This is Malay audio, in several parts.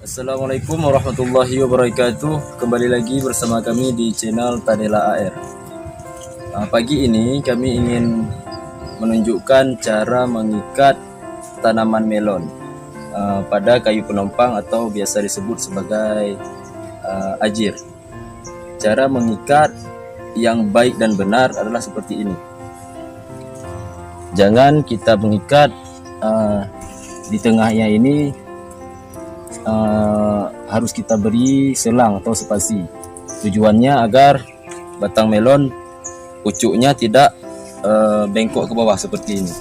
Assalamualaikum warahmatullahi wabarakatuh. Kembali lagi bersama kami di channel Tadela AR. Pagi ini kami ingin menunjukkan cara mengikat tanaman melon pada kayu penumpang atau biasa disebut sebagai ajir. Cara mengikat yang baik dan benar adalah seperti ini. Jangan kita mengikat di tengahnya ini harus kita beri selang atau spasi. Tujuannya agar batang melon pucuknya tidak bengkok ke bawah seperti ini.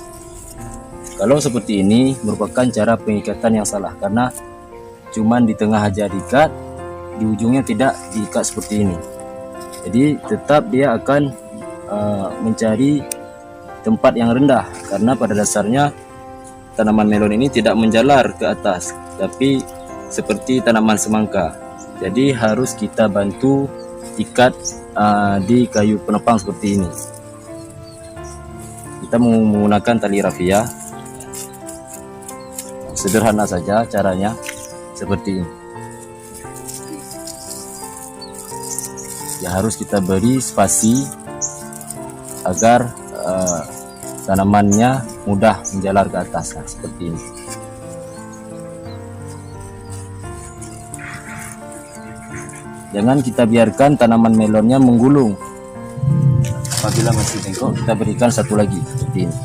Kalau seperti ini merupakan cara pengikatan yang salah, karena cuman di tengah aja diikat, di ujungnya tidak diikat seperti ini. Jadi tetap dia akan mencari tempat yang rendah, karena pada dasarnya tanaman melon ini tidak menjalar ke atas, tapi seperti tanaman semangka. Jadi harus kita bantu ikat di kayu penopang seperti ini. Kita menggunakan tali rafia. Sederhana saja caranya, seperti ini. Ya, harus kita beri spasi agar tanamannya mudah menjalar ke atas, seperti ini. Jangan kita biarkan tanaman melonnya menggulung. Apabila masih bengkok, kita berikan satu lagi seperti ini.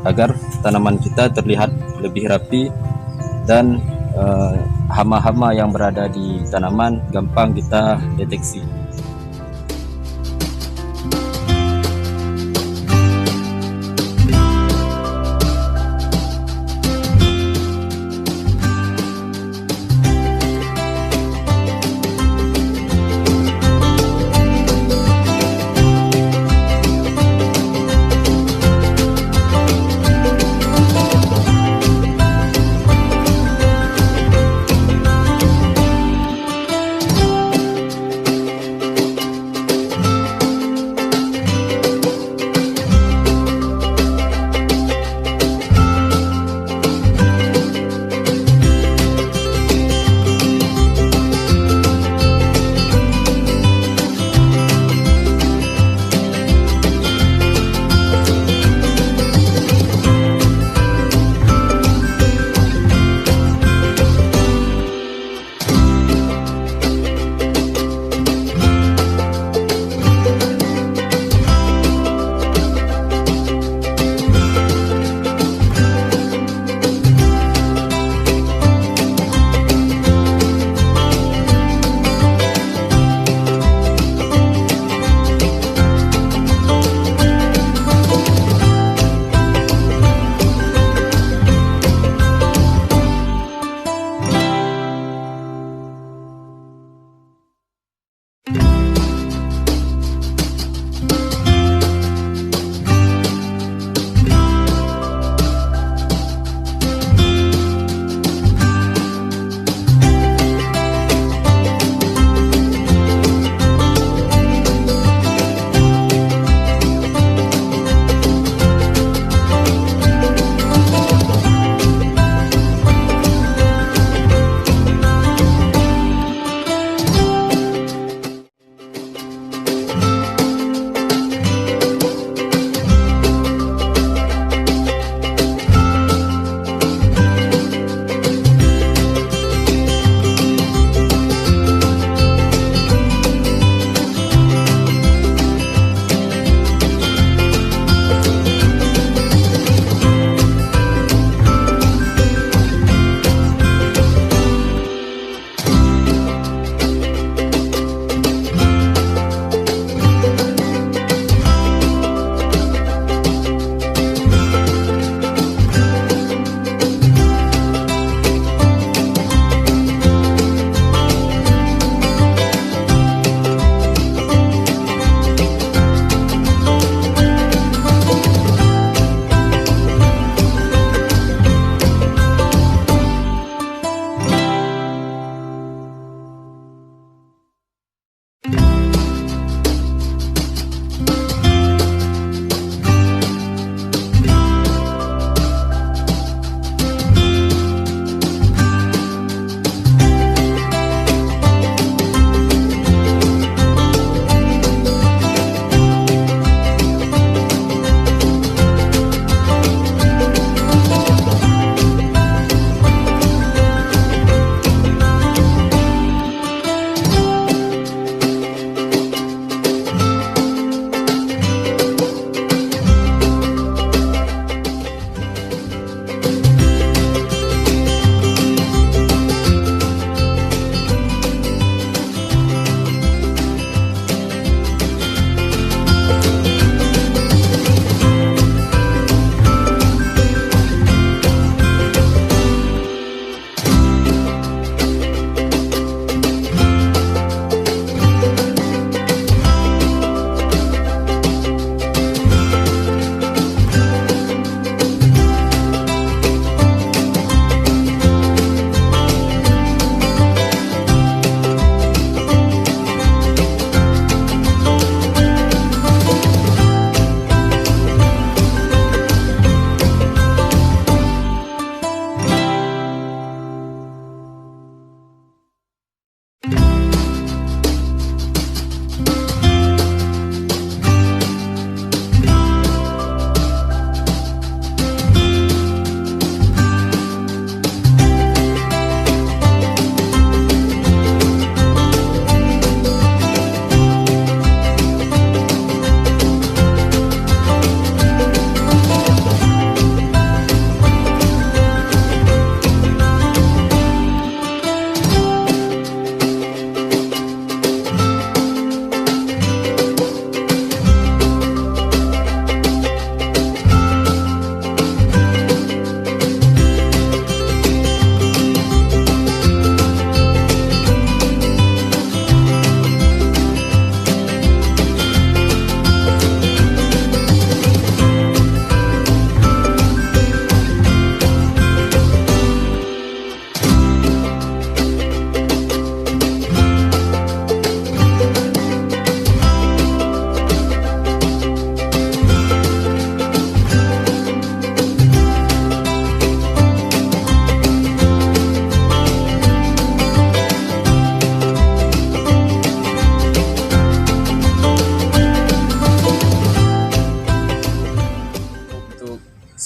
Agar tanaman kita terlihat lebih rapi dan hama-hama yang berada di tanaman gampang kita deteksi.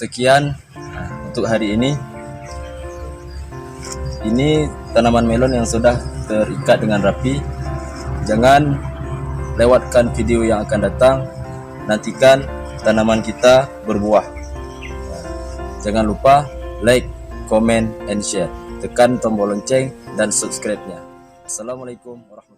sekian untuk hari ini. Ini tanaman melon yang sudah terikat dengan rapi. Jangan lewatkan video yang akan datang. Nantikan tanaman kita berbuah. Jangan lupa like, comment, and share. Tekan tombol lonceng dan subscribe-nya. Assalamualaikum warahmatullahi wabarakatuh.